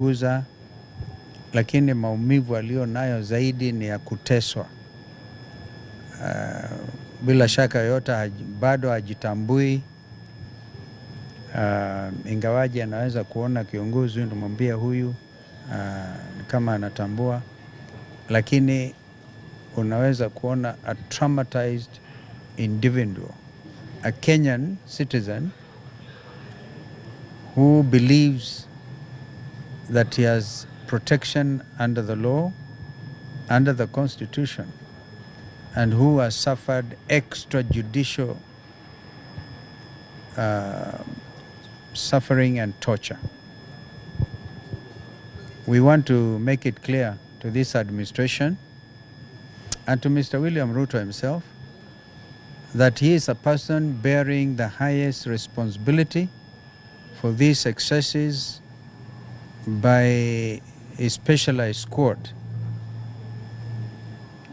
guza, lakini maumivu alio nayo zaidi ni ya kuteswa. Bila shaka yote bado hajitambui. Ingawaji anaweza kuona kiongozi ndimwambia huyu kama anatambua, lakini unaweza kuona a traumatized individual, a Kenyan citizen who believes that he has protection under the law, under the Constitution, and who has suffered extrajudicial suffering and torture. We want to make it clear to this administration and to Mr. William Ruto himself that he is a person bearing the highest responsibility for these excesses by a specialized squad.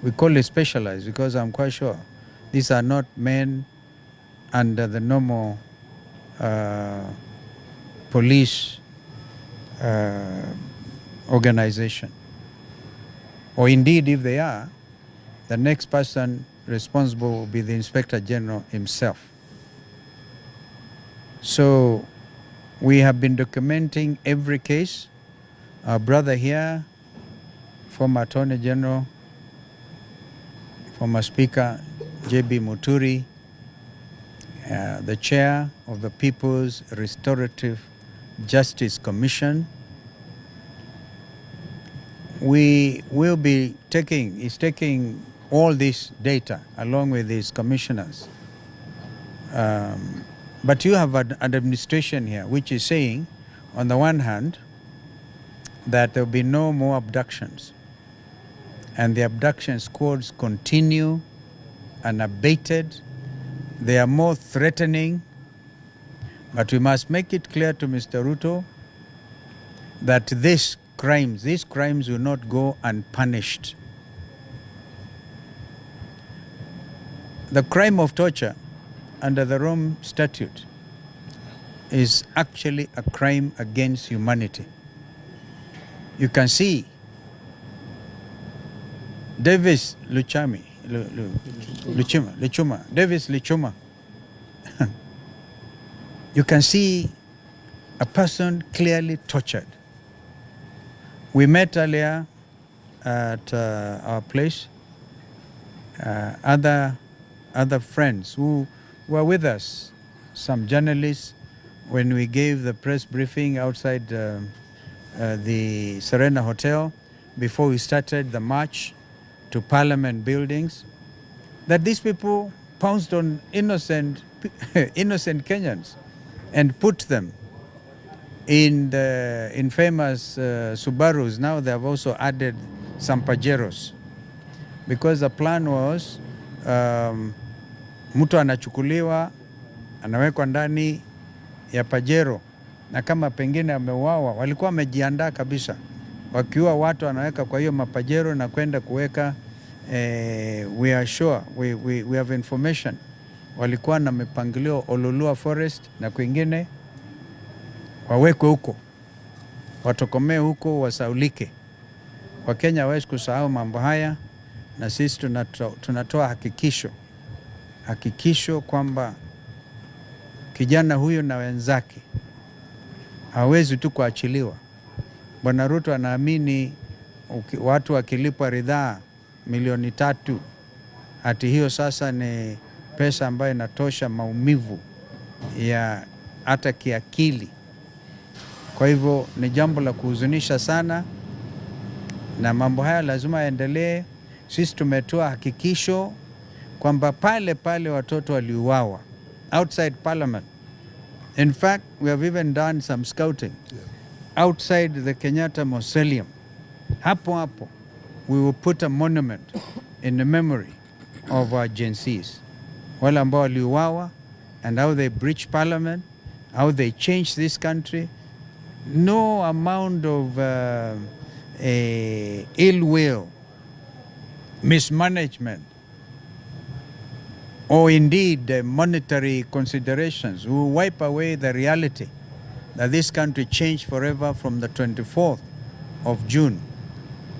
We call it specialized because I'm quite sure these are not men under the normal police organization. Or indeed, if they are, the next person responsible will be the Inspector General himself. So we have been documenting every case. Our brother here, former Attorney General, former Speaker J.B. Muturi, the chair of the People's Restorative Justice Commission. We will be taking all this data along with these commissioners. But you have an administration here which is saying, on the one hand, that there will be no more abductions. And the abduction squads continue unabated. They are more threatening. But we must make it clear to Mr. Ruto that these crimes will not go unpunished. The crime of torture under the Rome Statute is actually a crime against humanity. You can see Davis Lichuma, Davis Lichuma. You can see a person clearly tortured. We met earlier at our place, other friends who were with us, some journalists, when we gave the press briefing outside the Serena Hotel before we started the march to Parliament buildings, that these people pounced on innocent Kenyans and put them in the infamous Subarus. Now they have also added some Pajeros, because the plan was mtu anachukuliwa anawekwa ndani ya Pajero, na kama pengine ameuawa, walikuwa wamejiandaa kabisa, wakiua watu anaweka kwa hiyo mapajero na kwenda kuweka we are sure, we have information, walikuwa na mipangilio Ololua Forest na kwingine, wawekwe huko, watokomee huko, wasaulike. Wakenya hawezi kusahau mambo haya, na sisi tunatoa hakikisho kwamba kijana huyo na wenzake hawezi tu kuachiliwa. Bwana Ruto anaamini watu wakilipwa ridhaa milioni 3, ati hiyo sasa ni pesa ambayo inatosha maumivu ya hata kiakili. Kwa hivyo ni jambo la kuhuzunisha sana, na mambo haya lazima yaendelee. Sisi tumetoa hakikisho kwamba pale watoto waliuawa outside Parliament. In fact, we have even done some scouting outside the Kenyatta Mausoleum. Hapo we will put a monument in the memory of our Gen Zs, wale ambao waliuawa, and how they breached Parliament, how they changed this country. No amount of ill will, mismanagement, or indeed monetary considerations will wipe away the reality that this country changed forever from the 24th of June,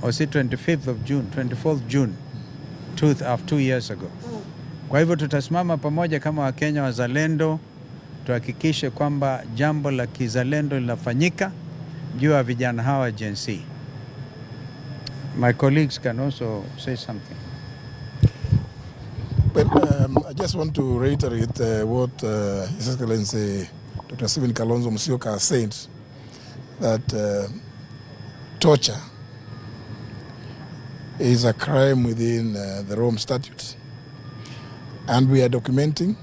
or is it 25th of June, 24th June, 2 years ago. Kwa hivyo tutasimama pamoja kama Wakenya wazalendo, tuhakikishe kwamba jambo la kizalendo linafanyika juu ya vijana hawa Gen Z. My colleagues can also say something. Well, I just want to reiterate what His Excellency Dr. Stephen Kalonzo Musyoka said, that torture is a crime within the Rome Statute. And we are documenting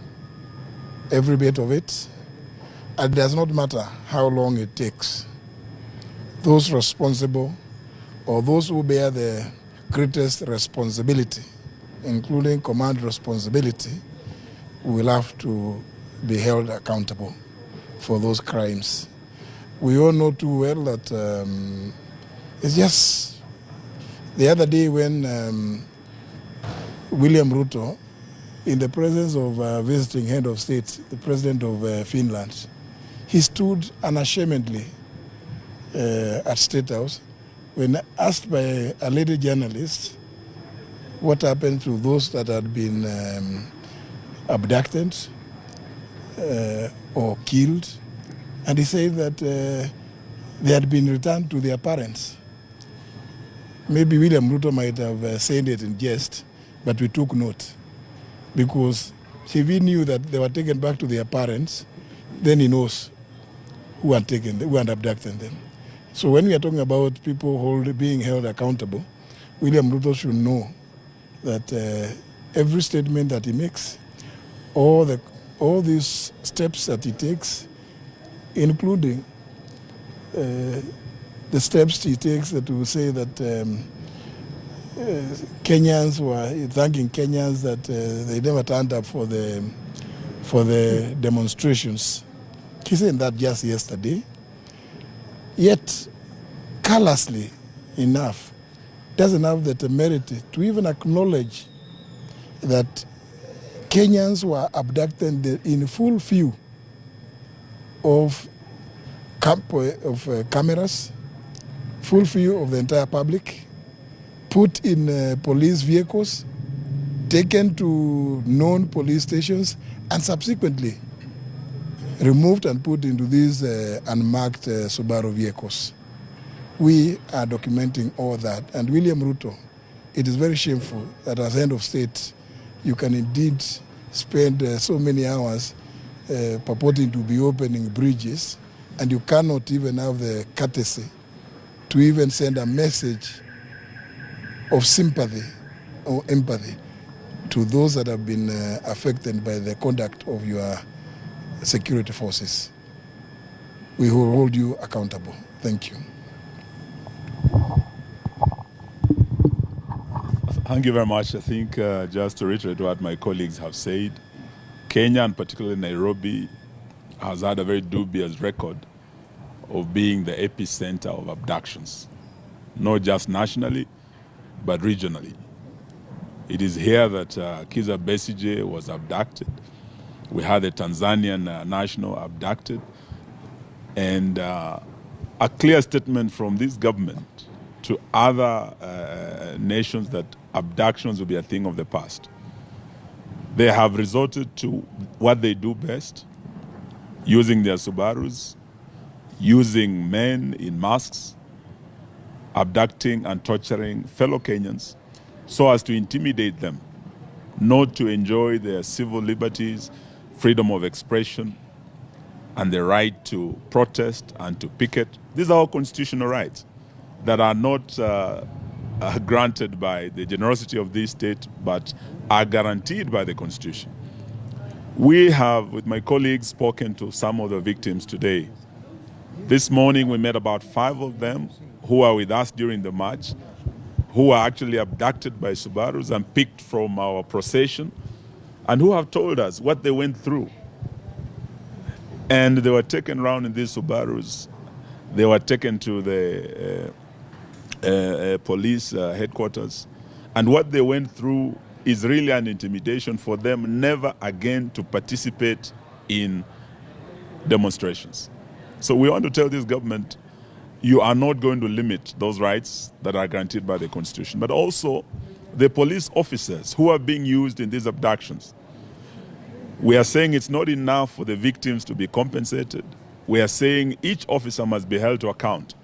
every bit of it. And it does not matter how long it takes. Those responsible, or those who bear the greatest responsibility, including command responsibility, will have to be held accountable for those crimes. We all know too well that it's just the other day when William Ruto, in the presence of visiting head of state, the president of Finland, he stood unashamedly at State House when asked by a lady journalist what happened to those that had been abducted or killed. And he said that they had been returned to their parents. Maybe William Ruto might have said it in jest, but we took note. Because if he knew that they were taken back to their parents, then he knows who had abducted them. So when we are talking about people being held accountable, William Ruto should know that every statement that he makes, all these steps that he takes, including the steps he takes to say that Kenyans were thanking Kenyans that they never turned up for the demonstrations. He said that just yesterday. Yet, callously enough, doesn't have the temerity to even acknowledge that Kenyans were abducted in full view of cameras, full view of the entire public, put in police vehicles, taken to known police stations, and subsequently removed and put into these unmarked Subaru vehicles. We are documenting all that. And William Ruto, it is very shameful that as head of state, you can indeed spend so many hours purporting to be opening bridges, and you cannot even have the courtesy to even send a message of sympathy or empathy to those that have been affected by the conduct of your security forces. We will hold you accountable. Thank you. Thank you very much. I think just to reiterate what my colleagues have said, Kenya, and particularly Nairobi, has had a very dubious record of being the epicenter of abductions, not just nationally, but regionally. It is here that Kizza Besigye was abducted. We had a Tanzanian national abducted, and a clear statement from this government to other nations that abductions will be a thing of the past. They have resorted to what they do best, using their Subarus, using men in masks, abducting and torturing fellow Kenyans so as to intimidate them, not to enjoy their civil liberties, freedom of expression, and the right to protest and to picket. These are all constitutional rights that are not granted by the generosity of this state, but are guaranteed by the Constitution. We have, with my colleagues, spoken to some of the victims today. This morning we met about 5 of them who are with us during the march, who were actually abducted by Subarus and picked from our procession, and who have told us what they went through. And they were taken around in these Subarus. They were taken to the police headquarters. And what they went through is really an intimidation for them never again to participate in demonstrations. So we want to tell this government, you are not going to limit those rights that are guaranteed by the Constitution, but also the police officers who are being used in these abductions. We are saying it's not enough for the victims to be compensated. We are saying each officer must be held to account.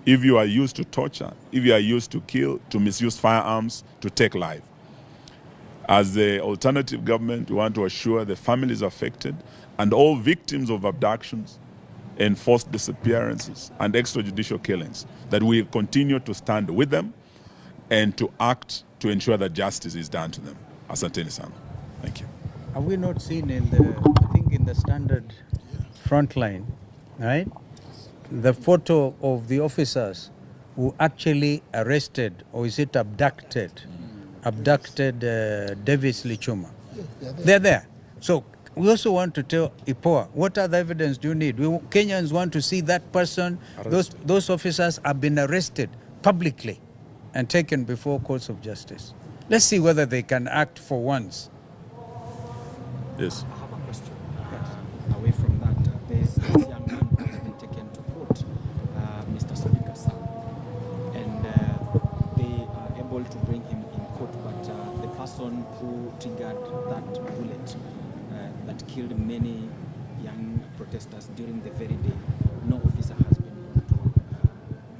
If you are used to torture, if you are used to kill, to misuse firearms, to take life. As the alternative government, we want to assure the families affected and all victims of abductions, enforced disappearances, and extrajudicial killings, that we continue to stand with them and to act to ensure that justice is done to them. Asanteni sana. Thank you. Have we not seen in the Standard Frontline, right? The photo of the officers who actually arrested, or is it abducted Davis Lichuma. They're there. So we also want to tell IPOA, what other evidence do you need? Kenyans want to see that person, those officers have been arrested publicly and taken before courts of justice. Let's see whether they can act for once. Yes. I have a question. Away from that, there's this young man who has been taken to court, Mr. Sadiq's son, and they are able to bring him in court, but the person who triggered that bullet that killed many young protesters during the very day, no officer has been brought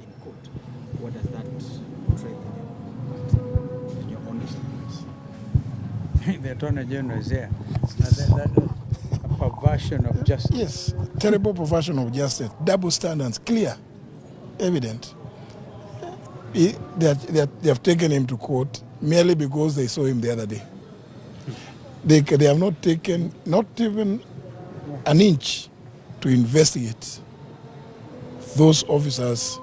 in court. What does that portray in your own experience? The Attorney General is here. A perversion of justice. Yes, terrible perversion of justice, double standards, clear, evident. They have taken him to court merely because they saw him the other day. They have not taken, not even an inch to investigate those officers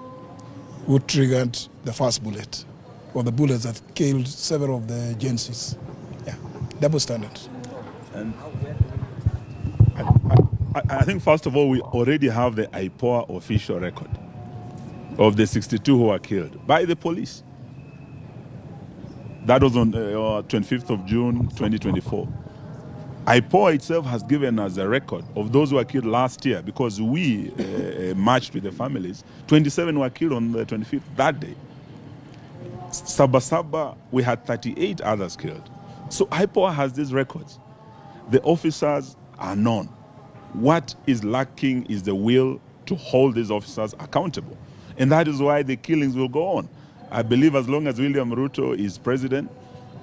who triggered the first bullet, or the bullets that killed several of the agencies. Yeah, double standards. And I think, first of all, we already have the IPOA official record of the 62 who were killed by the police. That was on 25th of June, 2024. IPOA itself has given us a record of those who were killed last year, because we matched with the families. 27 were killed on the 25th that day. Sabasaba, we had 38 others killed. So IPOA has these records. The officers are known. What is lacking is the will to hold these officers accountable. And that is why the killings will go on. I believe as long as William Ruto is president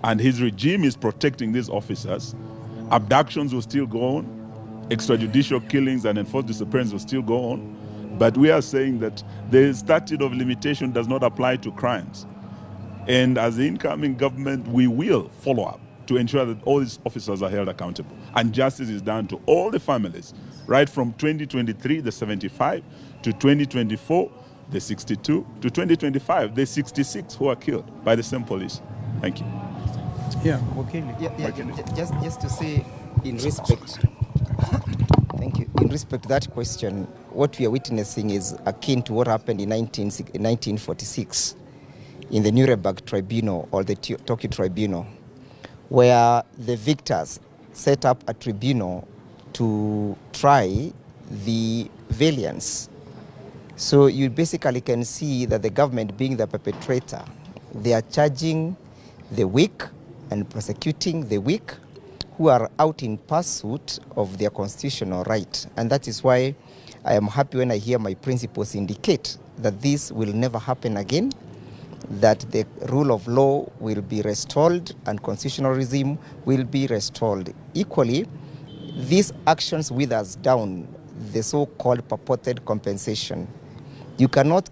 and his regime is protecting these officers, abductions will still go on, extrajudicial killings and enforced disappearance will still go on. But we are saying that the statute of limitation does not apply to crimes. And as the incoming government, we will follow up to ensure that all these officers are held accountable. And justice is done to all the families, right from 2023, the 75, to 2024, the 62, to 2025, the 66 who are killed by the same police. Thank you. Yeah, okay. Just to say, in respect, thank you. In respect to that question, what we are witnessing is akin to what happened in 1946 in the Nuremberg Tribunal, or the Tokyo Tribunal, where the victors set up a tribunal to try the valiants. So you basically can see that the government, being the perpetrator, they are charging the weak and prosecuting the weak who are out in pursuit of their constitutional right. And that is why I am happy when I hear my principals indicate that this will never happen again, that the rule of law will be restored and constitutional regime will be restored. Equally, these actions with us down the so-called purported compensation. You cannot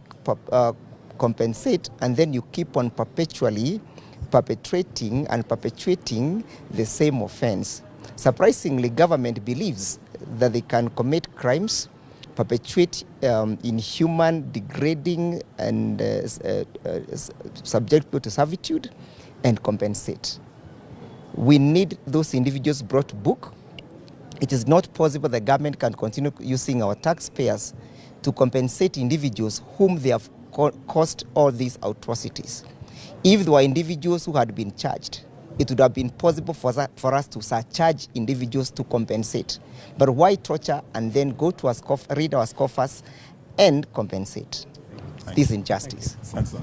compensate and then you keep on perpetually perpetrating and perpetuating the same offense. Surprisingly, government believes that they can commit crimes, perpetuate inhuman, degrading, and subject people to servitude, and compensate. We need those individuals brought to book. It is not possible the government can continue using our taxpayers to compensate individuals whom they have caused all these atrocities. If there were individuals who had been charged it would have been possible for us to surcharge individuals to compensate. But why torture and then go to read our scoffers and compensate? This injustice. Thanks, sir.